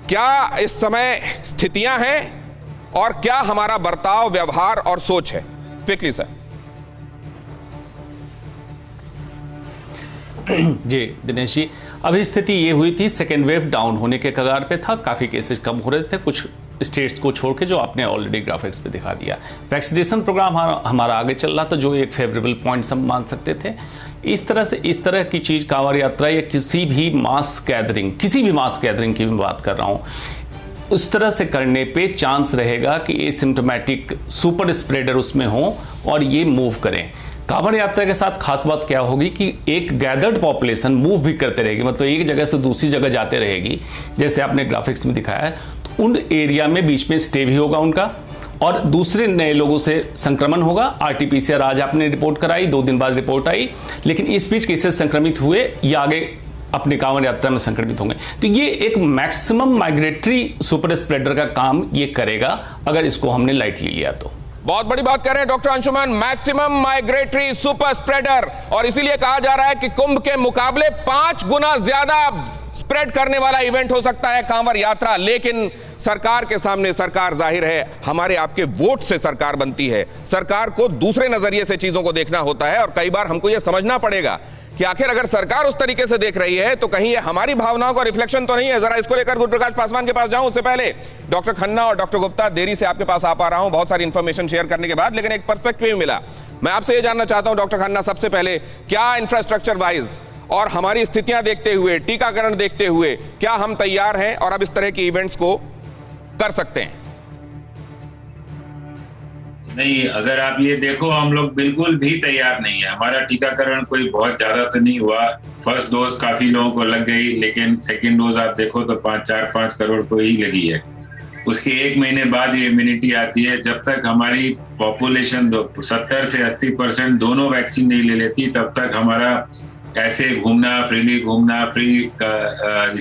क्या इस समय स्थितियां हैं और क्या हमारा बर्ताव, व्यवहार और सोच है? Quickly sir. जी दिनेश जी, अभी स्थिति ये हुई थी, सेकेंड वेव डाउन होने के कगार पे था, काफ़ी केसेस कम हो रहे थे कुछ स्टेट्स को छोड़ के, जो आपने ऑलरेडी ग्राफिक्स पे दिखा दिया। वैक्सीनेशन प्रोग्राम हमारा आगे चल रहा था, जो एक फेवरेबल पॉइंट्स हम मान सकते थे। इस तरह की चीज़, कांवड़ यात्रा या किसी भी मास गैदरिंग की मैं बात कर रहा हूँ, उस तरह से करने पे चांस रहेगा कि एसिम्प्टोमेटिक सुपर स्प्रेडर उसमें हो और ये मूव करें। कांवड़ यात्रा के साथ खास बात क्या होगी कि एक गैदर्ड पॉपुलेशन मूव भी करते रहेगी, मतलब एक जगह से दूसरी जगह जाते रहेगी, जैसे आपने ग्राफिक्स में दिखाया है। तो उन एरिया में बीच में स्टे भी होगा उनका, और दूसरे नए लोगों से संक्रमण होगा। आरटीपीसीआर आज आपने रिपोर्ट कराई, 2 दिन बाद रिपोर्ट आई, लेकिन इस बीच केसेस संक्रमित हुए या आगे अपनी कांवड़ यात्रा में संक्रमित होंगे। तो ये एक मैक्सिमम माइग्रेटरी सुपर स्प्रेडर का काम ये करेगा अगर इसको हमने लाइटली लिया तो। बहुत बड़ी बात कर रहे हैं doctor Anshuman, maximum migratory super spreader, और इसीलिए कहा जा रहा है कि कुंभ के मुकाबले 5 गुना ज्यादा स्प्रेड करने वाला इवेंट हो सकता है कांवड़ यात्रा। लेकिन सरकार के सामने, सरकार जाहिर है हमारे आपके वोट से सरकार बनती है, सरकार को दूसरे नजरिए से चीजों को देखना होता है, और कई बार हमको यह समझना पड़ेगा कि आखिर अगर सरकार उस तरीके से देख रही है तो कहीं ये हमारी भावनाओं का रिफ्लेक्शन तो नहीं है। जरा इसको लेकर गुरुप्रकाश पासवान के पास जाऊं, उससे पहले डॉक्टर खन्ना और डॉक्टर गुप्ता, देरी से आपके पास आ पा रहा हूं बहुत सारी इंफॉर्मेशन शेयर करने के बाद, लेकिन एक पर्सपेक्टिव मिला। मैं आपसे ये जानना चाहता हूं डॉक्टर खन्ना, सबसे पहले क्या इंफ्रास्ट्रक्चर वाइज और हमारी स्थितियां देखते हुए, टीकाकरण देखते हुए, क्या हम तैयार हैं और अब इस तरह के इवेंट्स को कर सकते हैं? नहीं, अगर आप ये देखो, हम लोग बिल्कुल भी तैयार नहीं है। हमारा टीकाकरण कोई बहुत ज्यादा तो नहीं हुआ। फर्स्ट डोज काफी लोगों को लग गई, लेकिन सेकंड डोज आप देखो तो 4-5 करोड़ को ही लगी है। उसके 1 महीने बाद ये इम्यूनिटी आती है। जब तक हमारी पॉपुलेशन 70 से 80% दोनों वैक्सीन नहीं ले लेती, तब तक हमारा ऐसे घूमना, फ्रीली घूमना, फ्री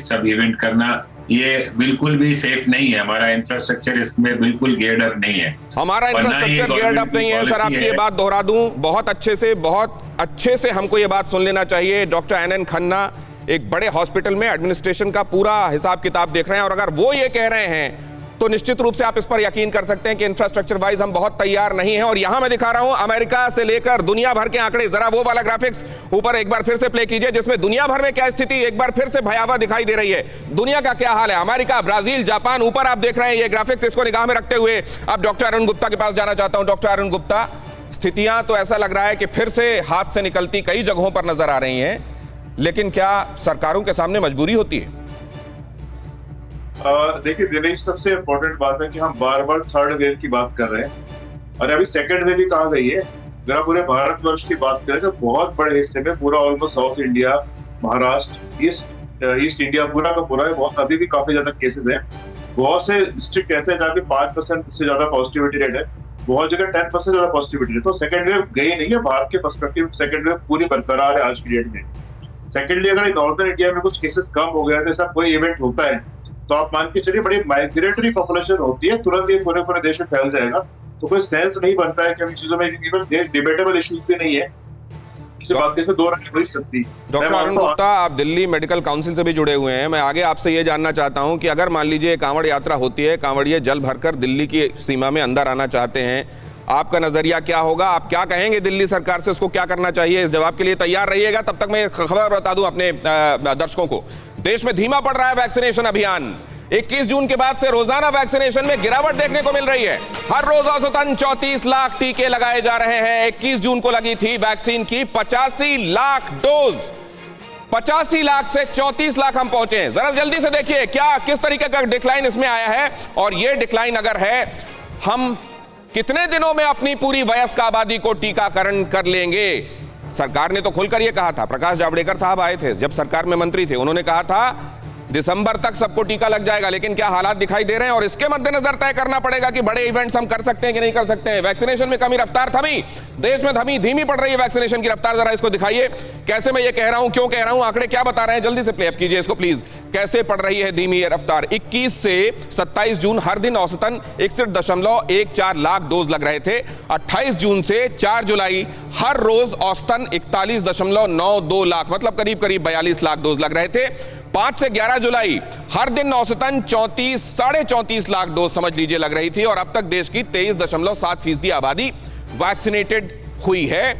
सब इवेंट करना, ये बिल्कुल भी सेफ नहीं है। हमारा इंफ्रास्ट्रक्चर इसमें बिल्कुल गेयर्ड अप नहीं है। हमारा इंफ्रास्ट्रक्चर गेयर्ड अप नहीं है। सर, आपकी ये बात दोहरा दूं बहुत अच्छे से हमको ये बात सुन लेना चाहिए। डॉक्टर NN खन्ना एक बड़े हॉस्पिटल में एडमिनिस्ट्रेशन का पूरा हिसाब किताब देख रहे हैं, और अगर वो ये कह रहे हैं तो निश्चित रूप से आप इस पर यकीन कर सकते हैं कि इंफ्रास्ट्रक्चर वाइज हम बहुत तैयार नहीं हैं। और यहां मैं दिखा रहा हूं अमेरिका से लेकर दुनिया भर के आंकड़े। जरा वो वाला ग्राफिक्स ऊपर एक बार फिर से प्ले कीजिए, जिसमें दुनिया भर में क्या स्थिति एक बार फिर से भयावह दिखाई दे रही है। दुनिया का क्या हाल है, अमेरिका, ब्राजील, जापान, ऊपर आप देख रहे हैं ये ग्राफिक्स। इसको निगाह में रखते हुए अब डॉक्टर अरुण गुप्ता के पास जाना चाहता हूं। डॉक्टर अरुण गुप्ता, स्थितियां तो ऐसा लग रहा है कि फिर से हाथ से निकलती कई जगहों पर नजर आ रही हैं, लेकिन क्या सरकारों के सामने मजबूरी होती है? देखिए दिनेश, सबसे इम्पोर्टेंट बात है कि हम बार बार थर्ड वेव की बात कर रहे हैं, और अभी सेकंड वेव भी कहा गई है। अगर आप पूरे भारतवर्ष की बात करें तो बहुत बड़े हिस्से में, पूरा almost south India, Maharashtra, east India पूरा का पूरा है, बहुत अभी भी काफी ज्यादा केसेस हैं। बहुत से डिस्ट्रिक्ट ऐसे हैं जहाँ पे 5% से ज्यादा पॉजिटिविटी रेट है, बहुत जगह 10% ज्यादा पॉजिटिविटी रेट। तो सेकंड वेव गई नहीं है। भारत के पर्सपेक्टिव सेकंड वेव पूरी बरकरार है आज की डेट में। सेकेंडली, अगर नॉर्दर्न इंडिया में कुछ केसेस कम हो गया तो ऐसा कोई इवेंट होता है तो आप मान के चलिए बड़ी माइग्रेटरी पॉपुलेशन होती है, तुरंत ये पूरे पूरे देश में फैल जाएगा। तो कोई सेंस नहीं बनता है कि हम इन चीजों में, इवन डिबेटेबल इश्यूज भी नहीं है, किसी बात के दो राय हो ही सकती। डॉक्टर अरुण गुप्ता, आप दिल्ली मेडिकल काउंसिल से भी जुड़े हुए हैं। मैं आगे आपसे ये जानना चाहता हूं कि अगर मान लीजिए कांवड़ यात्रा होती है, कांवड़िए जल भरकर दिल्ली की सीमा में अंदर आना चाहते हैं, आपका नजरिया क्या होगा? आप क्या कहेंगे दिल्ली सरकार से, उसको क्या करना चाहिए? इस जवाब के लिए तैयार रहिएगा। तब तक मैं खबर बता दूं अपने दर्शकों को, देश में धीमा पड़ रहा है वैक्सीनेशन अभियान। 21 जून के बाद से रोजाना वैक्सीनेशन में गिरावट देखने को मिल रही है। हर रोज औसतन 34 लाख टीके लगाए जा रहे हैं। 21 जून को लगी थी वैक्सीन की 85 लाख डोज। 85 लाख से 34 लाख हम पहुंचे हैं। जरा जल्दी से देखिए क्या किस तरीके का डिक्लाइन इसमें आया है, और यह डिक्लाइन अगर है, हम कितने दिनों में अपनी पूरी वयस्क आबादी को टीकाकरण कर लेंगे? सरकार ने तो खुलकर यह कहा था, प्रकाश जावड़ेकर साहब आए थे जब सरकार में मंत्री थे, उन्होंने कहा था दिसंबर तक सबको टीका लग जाएगा। लेकिन क्या हालात दिखाई दे रहे हैं, और इसके मद्देनजर तय करना पड़ेगा कि बड़े इवेंट्स हम कर सकते हैं कि नहीं कर सकते हैं। वैक्सीनेशन में कमी, रफ्तार थमी, देश में धीमी पड़ रही है वैक्सीनेशन की रफ्तार। जरा इसको दिखाइए कैसे मैं ये कह रहा हूं, क्यों कह रहा हूं, आंकड़े क्या बता रहे हैं, जल्दी से प्ले अप कीजिए इसको प्लीज। कैसे पड़ रही है धीमी ये रफ्तार? 21 से 27 जून हर दिन औसतन 61.14 लाख डोज लग रहे थे। 28 जून से 4 जुलाई हर रोज औसतन 41.92 लाख, मतलब करीब करीब 42 लाख डोज लग रहे थे। 5 से 11 जुलाई हर दिन औसतन 34.34 लाख डोज समझ लीजिए लग रही थी, और अब तक देश की 23.7% आबादी वैक्सीनेटेड हुई है।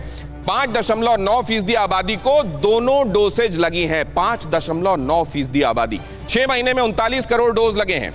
5.9% आबादी को दोनों डोसेज लगी हैं। 5.9% आबादी, 6 महीने में 39 करोड़ डोज लगे हैं।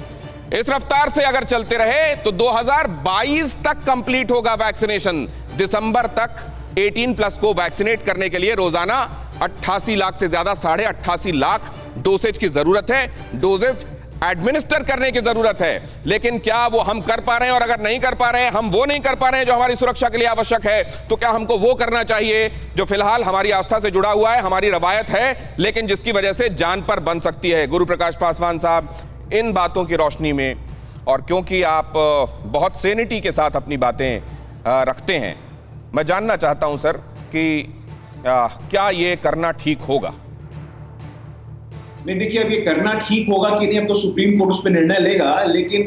इस रफ्तार से अगर चलते रहे तो 2022 तक कंप्लीट होगा वैक्सीनेशन। दिसंबर तक 18+ को वैक्सीनेट करने के लिए रोजाना 88 लाख से ज्यादा 88.5 लाख डोसेज की जरूरत है। डोसेज एडमिनिस्टर करने की जरूरत है, लेकिन क्या वो हम कर पा रहे हैं? और अगर नहीं कर पा रहे हैं, हम वो नहीं कर पा रहे हैं जो हमारी सुरक्षा के लिए आवश्यक है, तो क्या हमको वो करना चाहिए जो फिलहाल हमारी आस्था से जुड़ा हुआ है, हमारी रवायत है, लेकिन जिसकी वजह से जान पर बन सकती है? गुरु प्रकाश पासवान साहब, इन बातों की रोशनी में, और क्योंकि आप बहुत सेनिटी के साथ अपनी बातें रखते हैं, मैं जानना चाहता हूं सर कि क्या ये करना ठीक होगा? नहीं, देखिए, अब ये करना ठीक होगा कि नहीं, अब तो सुप्रीम कोर्ट उस पर निर्णय लेगा, लेकिन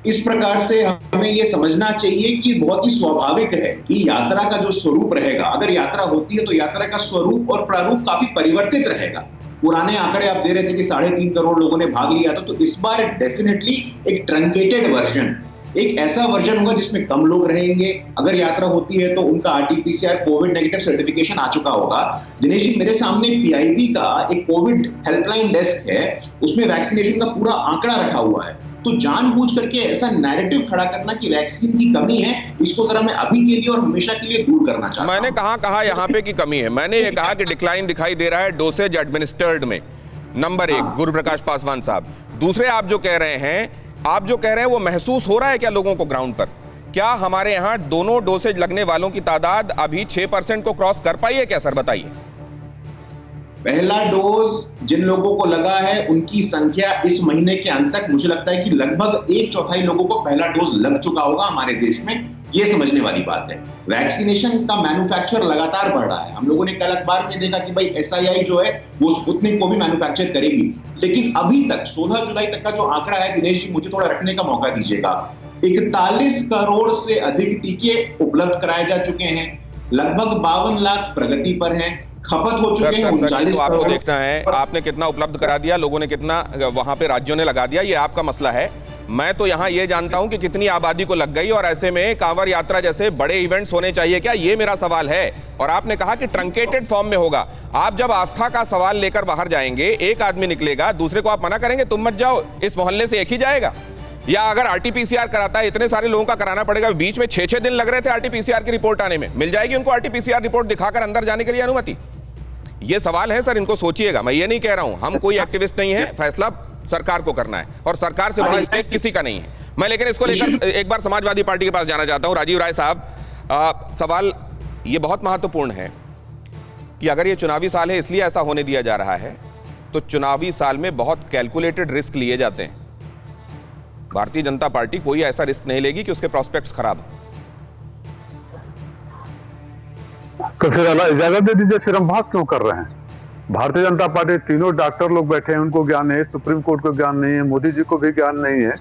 इस प्रकार से हमें ये समझना चाहिए कि बहुत ही स्वाभाविक है कि यात्रा का जो स्वरूप रहेगा, अगर यात्रा होती है तो यात्रा का स्वरूप और प्रारूप काफी परिवर्तित रहेगा। पुराने आंकड़े आप दे रहे थे कि 3.5 करोड़ लोगों ने भाग लिया था, तो इस बार डेफिनेटली एक ट्रंकेटेड वर्जन, एक ऐसा वर्जन होगा जिसमें कम लोग रहेंगे। अगर यात्रा होती है तो उनका आरटीपीसीआर कोविड नेगेटिव सर्टिफिकेशन आ चुका होगा। दिनेश जी, मेरे सामने पीआईबी का एक कोविड हेल्पलाइन डेस्क है, उसमें वैक्सीनेशन का पूरा आंकड़ा रखा हुआ है। तो जानबूझ करके ऐसा नैरेटिव खड़ा करना कि वैक्सीन की कमी है, इसको जरा मैं अभी के लिए और हमेशा के लिए दूर करना चाहता हूं। मैंने कहा यहाँ पे की कमी है? मैंने ये कहा कि डिक्लाइन दिखाई दे रहा है डोसेज एडमिनिस्टर्ड में, नंबर 1 गुरु प्रकाश पासवान साहब। दूसरे, आप जो कह रहे हैं वो महसूस हो रहा है क्या लोगों को ग्राउंड पर? क्या हमारे यहाँ दोनों डोसेज लगने वालों की तादाद अभी 6% को क्रॉस कर पाई है क्या सर, बताइए? पहला डोज जिन लोगों को लगा है उनकी संख्या इस महीने के अंत तक, मुझे लगता है कि लगभग 1/4 लोगों को पहला डोज लग चुका होगा हमारे देश में। ये समझने वाली बात है। वैक्सीनेशन का मैन्युफैक्चर लगातार बढ़ रहा है। हम लोगों ने कल अखबार में देखा कि भाई SII जो है वो स्पुतनिक को भी मैन्युफैक्चर करेगी, लेकिन अभी तक 16 जुलाई तक का जो आंकड़ा है, दिनेश जी मुझे थोड़ा रखने का मौका दीजिएगा, 41 करोड़ से अधिक टीके उपलब्ध कराए जा चुके हैं, लगभग 52 लाख प्रगति पर हैं, खपत हो चुके हैं 39 आपको करोड़। देखना है आपने कितना उपलब्ध करा दिया, लोगों ने कितना वहां पे राज्यों ने लगा दिया, ये आपका मसला है। मैं तो यहाँ ये जानता हूं कि कितनी आबादी को लग गई, और ऐसे में कांवड़ यात्रा जैसे बड़े इवेंट्स होने चाहिए क्या, ये मेरा सवाल है। और आपने कहा कि ट्रंकेटेड फॉर्म में होगा। आप जब आस्था का सवाल लेकर बाहर जाएंगे, एक आदमी निकलेगा, दूसरे को आप मना करेंगे तुम मत जाओ, इस मोहल्ले से एक ही जाएगा? या अगर RT-PCR कराता है, इतने सारे लोगों का कराना पड़ेगा, बीच में 6-6 दिन लग रहे थे RT-PCR की रिपोर्ट आने में, मिल जाएगी उनको RT-PCR रिपोर्ट दिखाकर अंदर जाने के लिए अनुमति? ये सवाल है सर, इनको सोचिएगा। मैं ये नहीं कह रहा हूं, हम कोई एक्टिविस्ट नहीं है, फैसला सरकार को करना है, और सरकार से बड़ा स्टेक किसी का नहीं है। मैं लेकिन इसको लेकर एक बार समाजवादी पार्टी के पास जाना चाहता हूं। राजीव राय साहब, सवाल ये बहुत महत्वपूर्ण है कि अगर ये चुनावी साल है इसलिए ऐसा होने दिया जा रहा है, तो चुनावी साल में बहुत कैलकुलेटेड रिस्क लिए जाते हैं। भारतीय जनता पार्टी कोई ऐसा रिस्क नहीं लेगी कि उसके प्रोस्पेक्ट्स खराब हो। तो फिर इजाजत दे दीजिए, फिर हम बहस क्यों कर रहे हैं? भारतीय जनता पार्टी तीनों डॉक्टर लोग बैठे हैं, उनको ज्ञान नहीं है, सुप्रीम कोर्ट को ज्ञान नहीं है, मोदी जी को भी ज्ञान नहीं है,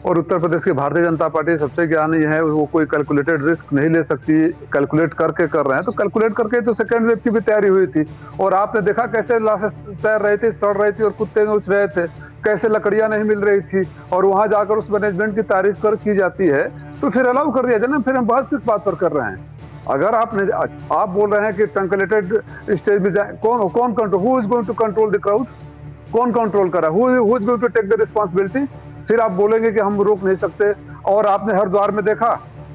और उत्तर प्रदेश की भारतीय जनता पार्टी सबसे ज्ञानी है, वो कोई कैलकुलेटेड रिस्क नहीं ले सकती, कैलकुलेट करके कर रहे हैं। तो कैलकुलेट करके तो सेकेंड वेव की भी तैयारी हुई थी, और आपने देखा कैसे लाशें तैर रही थी, सड़ रही थी, और कुत्ते नोच रहे थे, कैसे लकड़ियां नहीं मिल रही थी, और वहां जाकर उस मैनेजमेंट की तारीफ कर की जाती है। तो फिर अलाउ कर दिया जाए ना, फिर हम बहस किस बात पर कर रहे हैं? अगर आप बोल रहे हैं कि ट्रंकुलेटेड स्टेज में जाए, कौन control, who is going to control the crowd? कौन कंट्रोल कर रहा है? Who is going to take the responsibility? फिर आप बोलेंगे कि हम रोक नहीं सकते। और आपने हरिद्वार में देखा,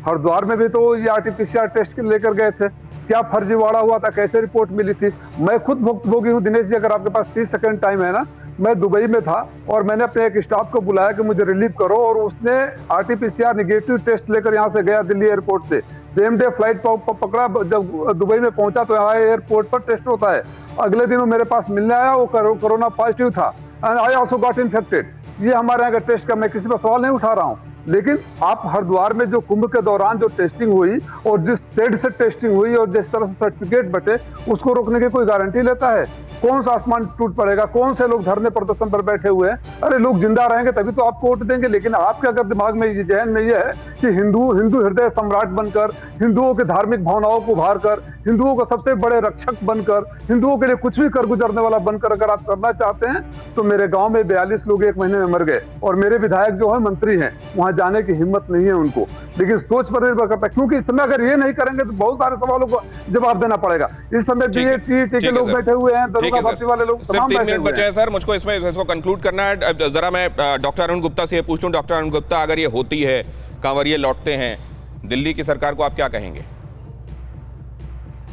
हरिद्वार में भी तो ये RT-PCR टेस्ट लेकर गए थे, क्या फर्जीवाड़ा हुआ था, कैसे रिपोर्ट मिली थी? मैं खुद भुक्तभोगी हूँ दिनेश जी, अगर आपके पास 30 सेकंड टाइम है ना, मैं दुबई में था और मैंने अपने एक स्टाफ को बुलाया कि मुझे रिलीव करो, और उसने RT-PCR नेगेटिव टेस्ट लेकर यहाँ से गया दिल्ली एयरपोर्ट से, सेम डे फ्लाइट पकड़ा, जब दुबई में पहुंचा तो यहाँ एयरपोर्ट पर टेस्ट होता है। अगले दिन वो मेरे पास मिलने आया, वो कोरोना पॉजिटिव था, and I also got infected. ये हमारे यहाँ का टेस्ट का, मैं किसी पर सवाल नहीं उठा रहा हूँ, लेकिन आप हरिद्वार में जो कुंभ के दौरान जो टेस्टिंग हुई, और जिस शेड से टेस्टिंग हुई, और जिस तरह से सर्टिफिकेट बटे, उसको रोकने की कोई गारंटी लेता है? कौन सा आसमान टूट पड़ेगा? कौन से लोग धरने प्रदर्शन पर बैठे हुए हैं? अरे लोग जिंदा रहेंगे तभी तो आपको वोट देंगे। लेकिन आपके अगर दिमाग में ये जहन में ये है कि हिंदू हृदय सम्राट बनकर, हिंदुओं के धार्मिक भावनाओं को उभार कर, हिंदुओं को सबसे बड़े रक्षक बनकर, हिंदुओं के लिए कुछ भी कर गुजरने वाला बनकर अगर आप करना चाहते हैं, तो मेरे गांव में 42 लोग 1 महीने में मर गए, और मेरे विधायक जो है मंत्री हैं, वहां जाने की हिम्मत नहीं है उनको। लेकिन सोच पर निर्भर करता है, क्योंकि इस समय अगर ये नहीं करेंगे तो बहुत सारे सवालों को जवाब देना पड़ेगा। इस समय BAT के लोग बैठे हुए हैं, दरोगा भर्ती वाले लोग, सिर्फ 3 मिनट बचे हैं सर, मुझको इसको कंक्लूड करना है। जरा मैं डॉक्टर अरुण गुप्ता से पूछ लूं। डॉक्टर अरुण गुप्ता, अगर ये होती है, कांवरिये लौटते हैं, दिल्ली की सरकार को आप क्या कहेंगे?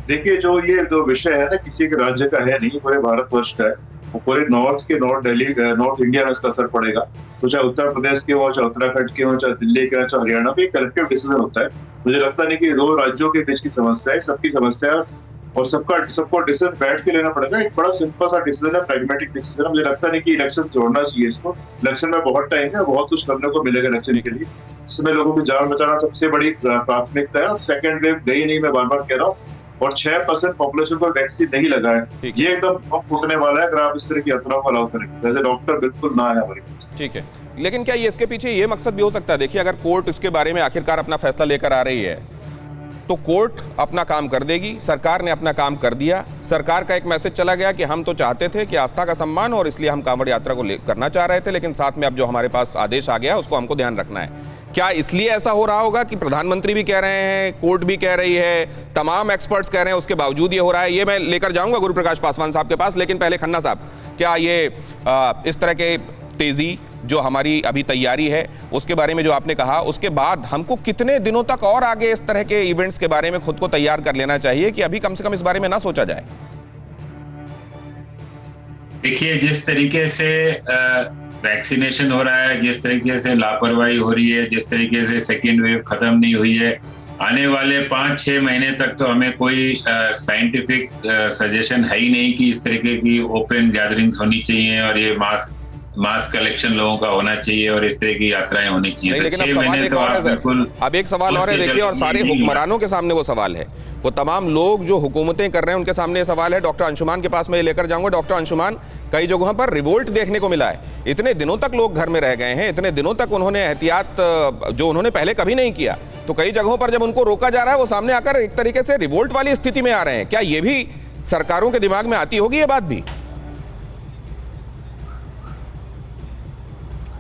देखिए, जो विषय है ना, किसी के राज्य का है नहीं, पूरे भारतवर्ष का है, पूरे नॉर्थ दिल्ली नॉर्थ इंडिया में इसका असर पड़ेगा। तो चाहे उत्तर प्रदेश के हो, चाहे उत्तराखंड के हो, चाहे दिल्ली के हो, चाहे हरियाणा के, कलेक्टिव डिसीजन होता है। मुझे लगता नहीं कि 2 राज्यों के बीच की समस्या है, सबकी समस्या और सबको डिसीजन बैठ के लेना पड़ेगा। एक बड़ा सिंपल सा डिसीजन है, प्रैग्मेटिक डिसीजन है। मुझे लगता नहीं कि इलेक्शन जोड़ना चाहिए इसको। इलेक्शन में बहुत टाइम है, बहुत कुछ करने को मिलेगा इलेक्शन के लिए। इसमें लोगों की जान बचाना सबसे बड़ी प्राथमिकता है। सेकेंड वेव गई नहीं, मैं बार बार कह रहा हूँ, और 6% पॉपुलेशन को वैक्सीन नहीं लगा है। ये एकदम फूटने वाला है अगर आप इस तरह की यात्रा को अलाउ करेंगे। एज ए डॉक्टर बिल्कुल ना है हमारे पास। ठीक है, लेकिन क्या ये इसके पीछे ये मकसद भी हो सकता है? देखिए, अगर कोर्ट इसके बारे में आखिरकार अपना फैसला लेकर आ रही है तो कोर्ट अपना काम कर देगी, सरकार ने अपना काम कर दिया। सरकार का एक मैसेज चला गया कि हम तो चाहते थे कि आस्था का सम्मान और इसलिए हम कांवड़ यात्रा को करना चाह रहे थे, लेकिन साथ में अब जो हमारे पास आदेश आ गया उसको हमको ध्यान रखना है। क्या इसलिए ऐसा हो रहा होगा कि प्रधानमंत्री भी कह रहे हैं, कोर्ट भी कह रही है, तमाम एक्सपर्ट्स कह रहे हैं, उसके बावजूद ये हो रहा है? ये मैं लेकर जाऊंगा गुरु प्रकाश पासवान साहब के पास, लेकिन पहले खन्ना साहब, क्या ये इस तरह के तेजी जो हमारी अभी तैयारी है उसके बारे में जो आपने कहा, उसके बाद हमको कितने दिनों तक और आगे इस तरह के इवेंट्स के बारे में खुद को तैयार कर लेना चाहिए कि अभी कम से कम इस बारे में ना सोचा जाए? देखिए, जिस तरीके से वैक्सीनेशन हो रहा है, जिस तरीके से लापरवाही हो रही है, जिस तरीके से सेकेंड वेव खत्म नहीं हुई है, आने वाले 5-6 महीने तक तो हमें कोई साइंटिफिक सजेशन है ही नहीं कि इस तरीके की ओपन गैदरिंग्स होनी चाहिए और ये मास कलेक्शन लोगों का होना चाहिए और इस तरह की यात्राएं होनी चाहिए। लेकिन अब सवाल तो आप बिल्कुल, अब एक सवाल और है, देखिए, और सारे हुक्मरानों के सामने वो सवाल है, वो तमाम लोग जो हुकूमतें कर रहे हैं उनके सामने ये सवाल है। डॉक्टर अंशुमान के पास मैं ये लेकर जाऊंगा। डॉक्टर अंशुमान, कई जगहों पर रिवोल्ट देखने को मिला है। इतने दिनों तक लोग घर में रह गए हैं, इतने दिनों तक उन्होंने एहतियात जो उन्होंने पहले कभी नहीं किया, तो कई जगहों पर जब उनको रोका जा रहा है वो सामने आकर एक तरीके से रिवोल्ट वाली स्थिति में आ रहे हैं। क्या ये भी सरकारों के दिमाग में आती होगी ये बात भी?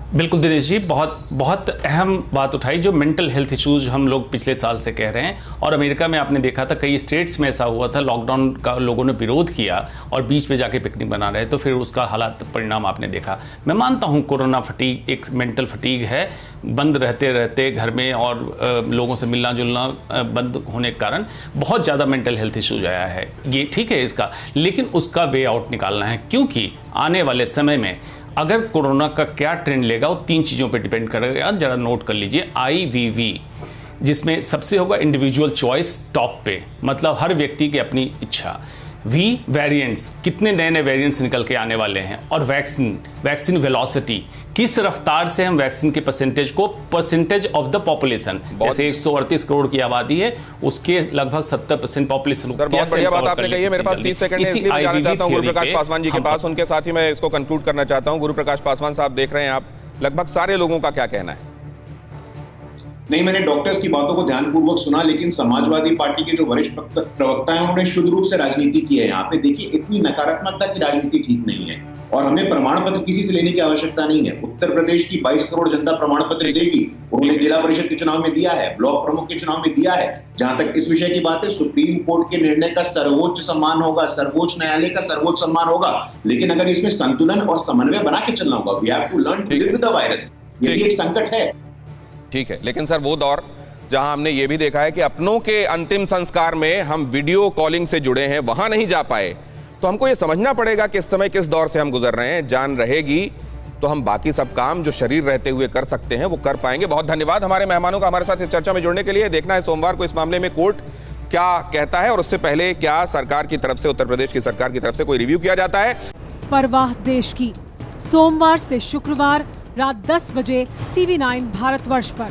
बिल्कुल दिनेश जी, बहुत अहम बात उठाई, जो मेंटल हेल्थ इश्यूज हम लोग पिछले साल से कह रहे हैं। और अमेरिका में आपने देखा था, कई स्टेट्स में ऐसा हुआ था, लॉकडाउन का लोगों ने विरोध किया और बीच में जाके पिकनिक बना रहे, तो फिर उसका हालात परिणाम आपने देखा। मैं मानता हूँ कोरोना फटीग एक मेंटल फटीग है, बंद रहते रहते घर में और लोगों से मिलना जुलना बंद होने के कारण बहुत ज़्यादा मेंटल हेल्थ इश्यूज आया है, ये ठीक है इसका, लेकिन उसका वे आउट निकालना है। क्योंकि आने वाले समय में अगर कोरोना का क्या ट्रेंड लेगा वो 3 चीज़ों पे डिपेंड करेगा। जरा नोट कर लीजिए, IVV, जिसमें सबसे होगा इंडिविजुअल चॉइस टॉप पे, मतलब हर व्यक्ति की अपनी इच्छा। V, वेरिएंट्स, कितने नए नए वेरिएंट्स निकल के आने वाले हैं। और वैक्सीन वेलोसिटी, किस रफ्तार से हम वैक्सीन के परसेंटेज ऑफ द पॉपुलेशन, जैसे 138 करोड़ की आबादी है, उसके लगभग 70% पॉपुलेशन। सर, बहुत बढ़िया बात आपने कही है। मेरे पास 30 सेकंड है, इसलिए मैं जाना चाहता हूं गुरु प्रकाश पासवान जी के पास, उनके साथ ही मैं इसको कंक्लूड करना चाहता हूं। गुरु प्रकाश पासवान साहब, देख रहे हैं आप, लगभग सारे लोगों का क्या कहना है? नहीं, मैंने डॉक्टर्स की बातों को ध्यानपूर्वक सुना, लेकिन समाजवादी पार्टी के जो वरिष्ठ प्रवक्ता हैं उन्होंने शुद्ध रूप से राजनीति की है यहाँ पे। देखिए, इतनी नकारात्मकता की राजनीति ठीक नहीं है और हमें प्रमाण पत्र किसी से लेने की आवश्यकता नहीं है। उत्तर प्रदेश की 22 करोड़ जनता प्रमाण पत्र देगी। उन्होंने जिला परिषद के चुनाव में दिया है, ब्लॉक प्रमुख के चुनाव में दिया है। जहां तक इस विषय की बात है, सुप्रीम कोर्ट के निर्णय का सर्वोच्च सम्मान होगा, सर्वोच्च न्यायालय का सर्वोच्च सम्मान होगा, लेकिन अगर इसमें संतुलन और समन्वय बना के चलना होगा। We have to learn to live with the virus. ये भी एक संकट है। ठीक है, लेकिन सर, वो दौर जहां हमने ये भी देखा है कि अपनों के अंतिम संस्कार में हम वीडियो कॉलिंग से जुड़े हैं, वहां नहीं जा पाए, तो हमको ये समझना पड़ेगा कि इस समय किस दौर से हम गुजर रहे हैं। जान रहेगी तो हम बाकी सब काम जो शरीर रहते हुए कर सकते हैं वो कर पाएंगे। बहुत धन्यवाद हमारे मेहमानों का हमारे साथ इस चर्चा में जुड़ने के लिए। देखना है सोमवार को इस मामले में कोर्ट क्या कहता है और उससे पहले क्या सरकार की तरफ से, उत्तर प्रदेश की सरकार की तरफ से कोई रिव्यू किया जाता है। परवाह देश की, सोमवार से शुक्रवार रात 10 बजे TV9 भारतवर्ष पर।